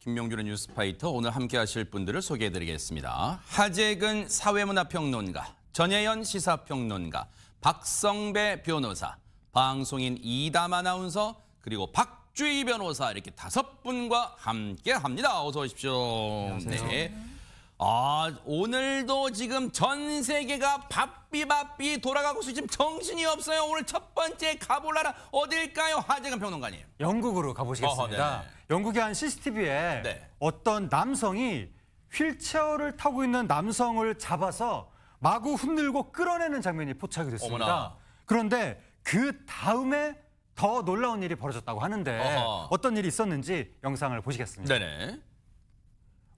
김명준의 뉴스파이터 오늘 함께하실 분들을 소개해드리겠습니다. 하재근 사회문화평론가, 전혜연 시사평론가, 박성배 변호사, 방송인 이담 아나운서, 그리고 박주희 변호사 이렇게 5분과 함께합니다. 어서 오십시오. 안녕하세요. 네. 오늘도 지금 전 세계가 바삐 돌아가고 있어요. 지금 정신이 없어요. 오늘 첫 번째 가볼 나라 어딜까요? 하재근 평론가님. 영국으로 가보시겠습니다. 영국의 한 CCTV에 어떤 남성이 휠체어를 타고 있는 남성을 잡아서 마구 흔들고 끌어내는 장면이 포착이 됐습니다. 어머나. 그런데 그 다음에 더 놀라운 일이 벌어졌다고 하는데 어떤 일이 있었는지 영상을 보시겠습니다. 네네.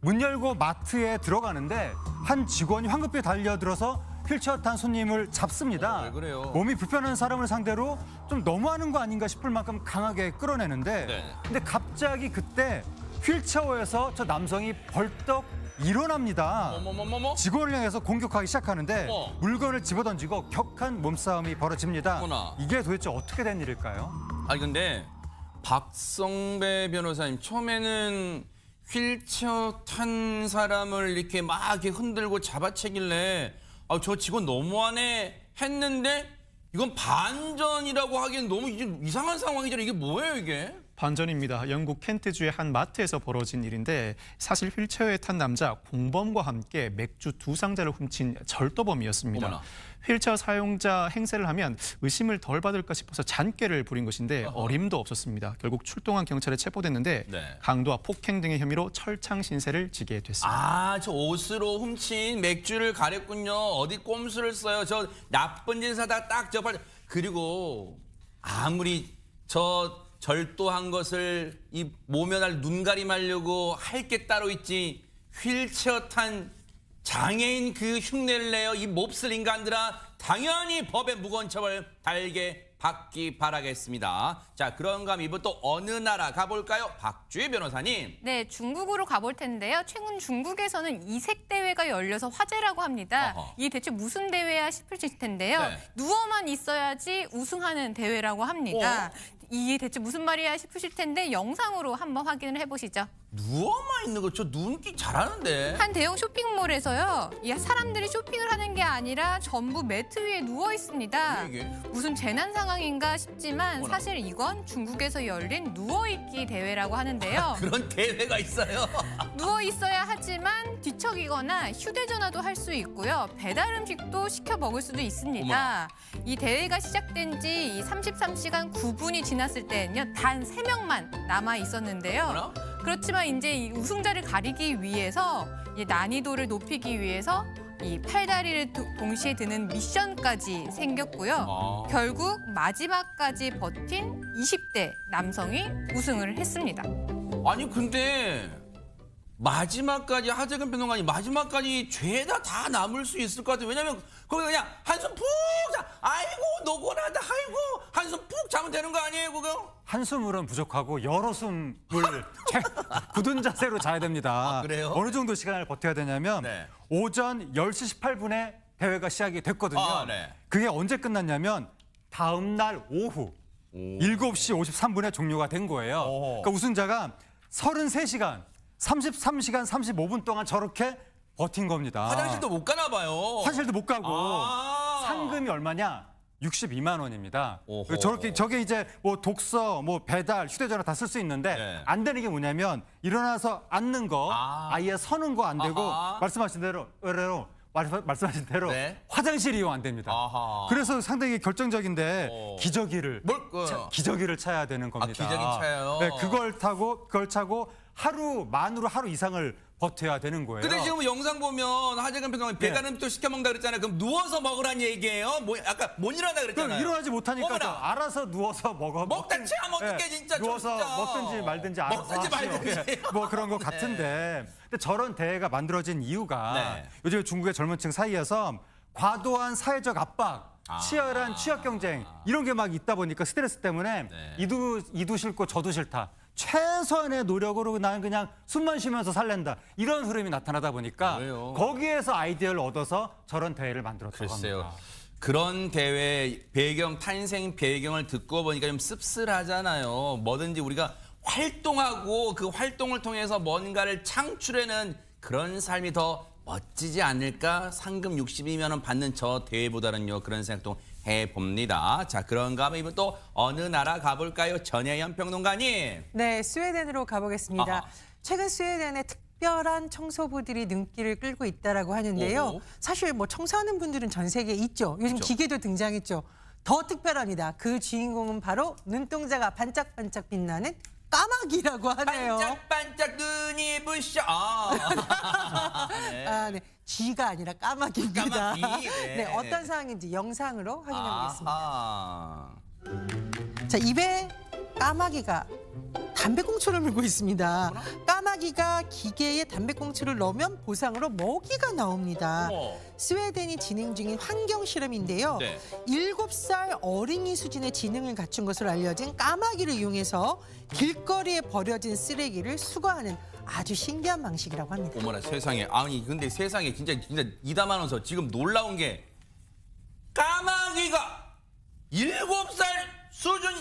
문 열고 마트에 들어가는데 한 직원이 황급히 달려들어서 휠체어 탄 손님을 잡습니다. 왜 그래요? 몸이 불편한 사람을 상대로 좀 너무하는 거 아닌가 싶을 만큼 강하게 끌어내는데 근데 갑자기 그때 휠체어에서 저 남성이 벌떡 일어납니다. 어머머머머. 직원을 향해서 공격하기 시작하는데 물건을 집어던지고 격한 몸싸움이 벌어집니다. 어머나. 이게 도대체 어떻게 된 일일까요? 아니 근데 박성배 변호사님 처음에는 휠체어 탄 사람을 이렇게 막 이렇게 흔들고 잡아채길래 저 직원 너무하네 했는데 이건 반전이라고 하기엔 너무 이상한 상황이잖아요. 이게 뭐예요 이게? 반전입니다. 영국 켄트주의 한 마트에서 벌어진 일인데 사실 휠체어에 탄 남자 공범과 함께 맥주 2상자를 훔친 절도범이었습니다. 어머나. 휠체어 사용자 행세를 하면 의심을 덜 받을까 싶어서 잔꾀를 부린 것인데 어림도 없었습니다. 결국 출동한 경찰에 체포됐는데 강도와 폭행 등의 혐의로 철창 신세를 지게 됐습니다. 저 옷으로 훔친 맥주를 가렸군요. 어디 꼼수를 써요. 저 나쁜 짓을 하다가 딱 접할. 그리고 아무리 저 절도한 것을 이 모면할 눈가림하려고 할 게 따로 있지 휠체어 탄 장애인 그 흉내를 내요. 이 몹쓸 인간들아 당연히 법의 무거운 처벌 달게 받기 바라겠습니다. 자, 그런가 하면 이번 또 어느 나라 가볼까요? 박주희 변호사님. 네, 중국으로 가볼 텐데요. 최근 중국에서는 이색 대회가 열려서 화제라고 합니다. 이게 대체 무슨 대회야 싶으실 텐데요. 누워만 있어야지 우승하는 대회라고 합니다. 이게 대체 무슨 말이야 싶으실 텐데 영상으로 한번 확인을 해보시죠. 누워만 있는 거 저 눈기 잘하는데. 한 대형 쇼핑몰에서요. 이 사람들이 쇼핑을 하는 게 아니라 전부 매트 위에 누워 있습니다. 이게? 무슨 재난 상황인가 싶지만 사실 이건 중국에서 열린 누워있기 대회라고 하는데요. 그런 대회가 있어요. 누워 있어야 하지만 뒤척이거나 휴대전화도 할 수 있고요. 배달 음식도 시켜 먹을 수도 있습니다. 이 대회가 시작된 지 33시간 9분이 지났을 때는요. 단 3명만 남아 있었는데요. 그렇지만 이제 이 우승자를 가리기 위해서 이 난이도를 높이기 위해서 이 팔다리를 동시에 드는 미션까지 생겼고요. 결국 마지막까지 버틴 20대 남성이 우승을 했습니다. 아니 근데 마지막까지 하재근 평론가님 마지막까지 죄다 다 남을 수 있을 것 같아요. 왜냐면 거기 그냥 한숨 푹 자. 아이고 노곤하다. 아이고 한숨 푹 자면 되는 거 아니에요 그거? 한숨으로는 부족하고 여러 숨을 굳은 자세로 자야 됩니다. 그래요? 어느 정도 시간을 버텨야 되냐면 오전 10시 18분에 대회가 시작이 됐거든요. 그게 언제 끝났냐면 다음 날 오후 7시 53분에 종료가 된 거예요. 그러니까 우승자가 33시간, 33시간 35분 동안 저렇게 버틴 겁니다. 화장실도 못 가나 봐요. 화장실도 못 가고 상금이 얼마냐? 62만 원입니다. 저게 이제 뭐 독서, 뭐 배달, 휴대전화 다 쓸 수 있는데 안 되는 게 뭐냐면 일어나서 앉는 거, 아예 서는 거 안 되고 말씀하신 대로 화장실 이용 안 됩니다. 그래서 상당히 결정적인데 기저귀를 차야 되는 겁니다. 기저귀 차요? 네, 그걸 차고 만으로 하루 이상을 버텨야 되는 거예요. 근데 지금 영상 보면 하재근 평론가님 배달 음식도 시켜 먹는다 그랬잖아요. 그럼 누워서 먹으란 얘기예요? 아까 못 일어나다 그랬잖아요. 그럼 일어나지 못하니까 알아서 누워서 먹든지 하면 어떡해 진짜. 누워서 진짜. 먹든지 말든지 알아서 말든지. 뭐 그런 거 같은데. 근데 저런 대회가 만들어진 이유가 요즘 중국의 젊은 층 사이에서 과도한 사회적 압박, 치열한 취업 경쟁 이런 게 막 있다 보니까 스트레스 때문에 이도 싫고 저도 싫다. 최소한의 노력으로 나는 그냥 숨만 쉬면서 살랜다. 이런 흐름이 나타나다 보니까 거기에서 아이디어를 얻어서 저런 대회를 만들었다고 합니다. 그런 대회 탄생 배경을 듣고 보니까 좀 씁쓸하잖아요. 뭐든지 우리가 활동하고 그 활동을 통해서 뭔가를 창출해내는 그런 삶이 더 멋지지 않을까? 상금 60이면 원 받는 저 대회보다는요. 그런 생각도 해봅니다. 자, 그런가 하면 이번 또 어느 나라 가볼까요? 전혜연 평론가님. 네, 스웨덴으로 가보겠습니다. 아하. 최근 스웨덴의 특별한 청소부들이 눈길을 끌고 있다라고 하는데요. 오호. 사실 뭐 청소하는 분들은 전 세계에 있죠. 요즘 그렇죠. 기계도 등장했죠. 더 특별합니다. 그 주인공은 바로 눈동자가 반짝반짝 빛나는 까마귀라고 하네요. 반짝반짝 눈이 부셔. 네. 아, 네. 쥐가 아니라 까마귀입니다. 까마귀, 네. 네, 어떤 상황인지 영상으로 확인해 보겠습니다. 아하. 자, 입에 까마귀가 담배꽁초를 물고 있습니다. 까마귀가 기계에 담배꽁초를 넣으면 보상으로 먹이가 나옵니다. 어머. 스웨덴이 진행 중인 환경 실험인데요. 네. 7살 어린이 수준의 지능을 갖춘 것으로 알려진 까마귀를 이용해서 길거리에 버려진 쓰레기를 수거하는 아주 신기한 방식이라고 합니다. 어머나 세상에. 아니 근데 세상에 진짜 이담 아나운서 지금 놀라운 게 까마귀가 7살 수준.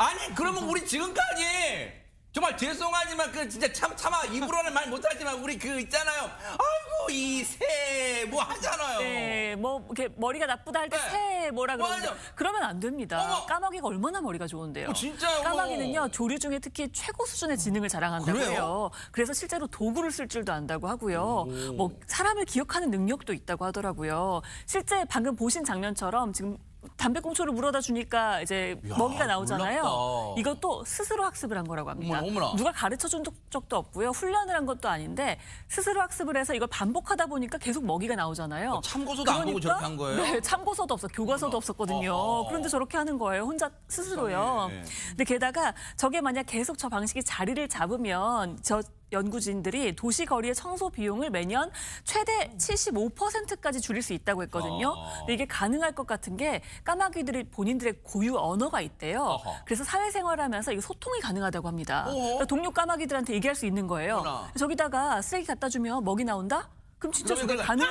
아니 그러면 우리 지금까지 정말 죄송하지만 그 진짜 차마 입으로는 말 못하지만 우리 그 있잖아요. 아이고 이 새 뭐 하잖아요. 네, 뭐 이렇게 머리가 나쁘다 할 때 네. 새 뭐라 그러는데 맞아. 그러면 안 됩니다. 어머. 까마귀가 얼마나 머리가 좋은데요. 진짜요? 까마귀는요 조류 중에 특히 최고 수준의 지능을 자랑한다고 그래요? 해요. 그래서 실제로 도구를 쓸 줄도 안다고 하고요. 뭐 사람을 기억하는 능력도 있다고 하더라고요. 실제 방금 보신 장면처럼 지금 담배꽁초를 물어다 주니까 이제 이야, 먹이가 나오잖아요. 놀랍다. 이것도 스스로 학습을 한 거라고 합니다. 어머나. 누가 가르쳐준 적도 없고요. 훈련을 한 것도 아닌데 스스로 학습을 해서 이걸 반복하다 보니까 계속 먹이가 나오잖아요. 참고서도 안 보고 저렇게 한 거예요? 네, 참고서도 없어. 교과서도 없었거든요. 어허. 그런데 저렇게 하는 거예요. 혼자 스스로요. 세상에. 근데 게다가 저게 만약 계속 저 방식이 자리를 잡으면 저 연구진들이 도시 거리의 청소 비용을 매년 최대 75%까지 줄일 수 있다고 했거든요. 근데 이게 가능할 것 같은 게 까마귀들이 본인들의 고유 언어가 있대요. 어허. 그래서 사회생활하면서 이거 소통이 가능하다고 합니다. 어허. 그러니까 동료 까마귀들한테 얘기할 수 있는 거예요. 어머나. 저기다가 쓰레기 갖다 주면 먹이 나온다? 그럼 진짜 저게 그러면 가능?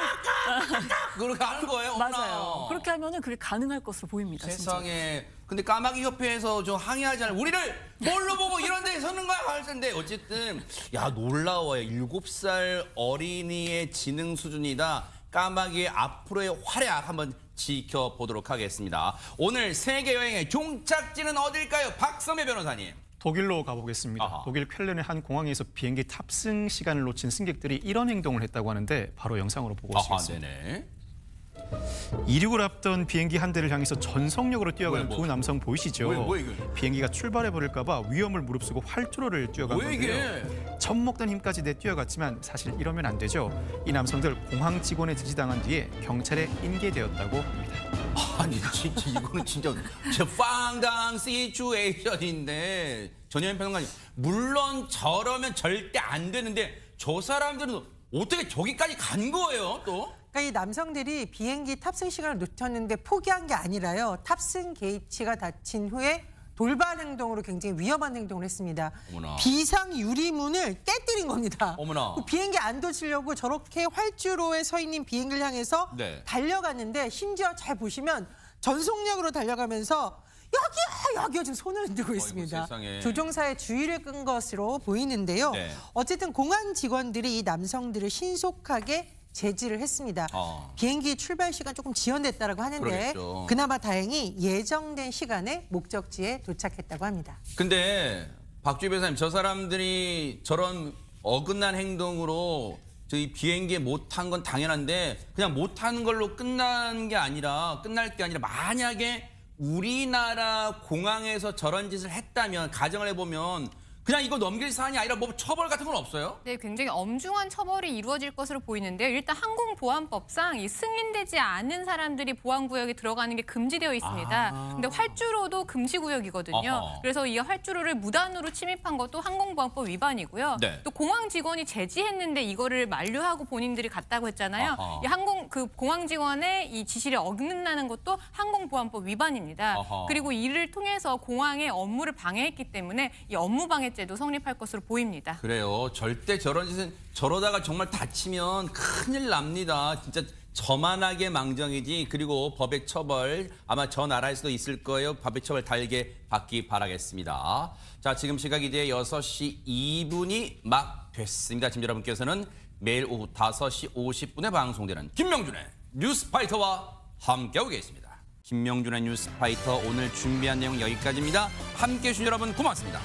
그렇게 하는 거예요? 어머나. 맞아요. 그렇게 하면은 그게 가능할 것으로 보입니다. 진짜. 세상에. 근데 까마귀 협회에서 좀 항의하잖아요. 우리를 뭘로 보고 이런 데 서는 거야 할 텐데 어쨌든 야 놀라워요. 7살 어린이의 지능 수준이다. 까마귀의 앞으로의 활약 한번 지켜보도록 하겠습니다. 오늘 세계 여행의 종착지는 어딜까요? 박섬혜 변호사님. 독일로 가보겠습니다. 아하. 독일 쾰른의 한 공항에서 비행기 탑승 시간을 놓친 승객들이 이런 행동을 했다고 하는데 바로 영상으로 보고 오시겠습니다. 네네. 이륙을 앞던 비행기 한 대를 향해서 전속력으로 뛰어가는 뭐야, 두 남성 보이시죠? 뭐야, 이게? 비행기가 출발해버릴까 봐 위험을 무릅쓰고 활주로를 뛰어간 뭐야, 이게? 건데요. 젖먹던 힘까지 내 뛰어갔지만 사실 이러면 안 되죠. 이 남성들 공항 직원에 지지당한 뒤에 경찰에 인계되었다고 합니다. 아니 진짜 이거는 진짜 빵당 시츄에이션인데 전혜연 평론가님 물론 저러면 절대 안 되는데 저 사람들은 어떻게 저기까지 간 거예요 또? 그러니까 이 남성들이 비행기 탑승 시간을 놓쳤는데 포기한 게 아니라요. 탑승 게이트가 닫힌 후에 돌발 행동으로 굉장히 위험한 행동을 했습니다. 어머나. 비상 유리문을 깨뜨린 겁니다. 어머나. 그 비행기 안 도치려고 저렇게 활주로에 서 있는 비행기를 향해서 네. 달려갔는데 심지어 잘 보시면 전속력으로 달려가면서 여기요 지금 손을 흔들고 있습니다. 세상에. 조종사의 주의를 끈 것으로 보이는데요. 네. 어쨌든 공항 직원들이 이 남성들을 신속하게 제지를 했습니다. 비행기 출발 시간 조금 지연됐다고 하는데 그러겠죠. 그나마 다행히 예정된 시간에 목적지에 도착했다고 합니다. 근데 박주희 변호사님 저 사람들이 저런 어긋난 행동으로 저희 비행기에 못 탄 건 당연한데 그냥 못 탄 걸로 끝날 게 아니라 만약에 우리나라 공항에서 저런 짓을 했다면 가정을 해보면 그냥 이거 넘길 사안이 아니라 뭐 처벌 같은 건 없어요? 네, 굉장히 엄중한 처벌이 이루어질 것으로 보이는데요. 일단 항공보안법상 이 승인되지 않은 사람들이 보안구역에 들어가는 게 금지되어 있습니다. 근데 활주로도 금지구역이거든요. 어허. 그래서 이 활주로를 무단으로 침입한 것도 항공보안법 위반이고요. 네. 또 공항 직원이 제지했는데 이거를 만류하고 본인들이 갔다고 했잖아요. 어허. 이 공항 직원의 이 지시를 어긋는다는 것도 항공보안법 위반입니다. 어허. 그리고 이를 통해서 공항의 업무를 방해했기 때문에 이 업무방해 제도 성립할 것으로 보입니다. 그래요. 절대 저런 짓은 저러다가 정말 다치면 큰일 납니다. 진짜 저만하게 망정이지 그리고 법의 처벌 아마 저 나라에서도 있을 거예요. 법의 처벌 달게 받기 바라겠습니다. 자, 지금 시각 이제 6시 2분이 막 됐습니다. 지금 여러분께서는 매일 오후 5시 50분에 방송되는 김명준의 뉴스파이터와 함께하고 계십니다. 김명준의 뉴스파이터 오늘 준비한 내용 여기까지입니다. 함께해 주신 여러분 고맙습니다.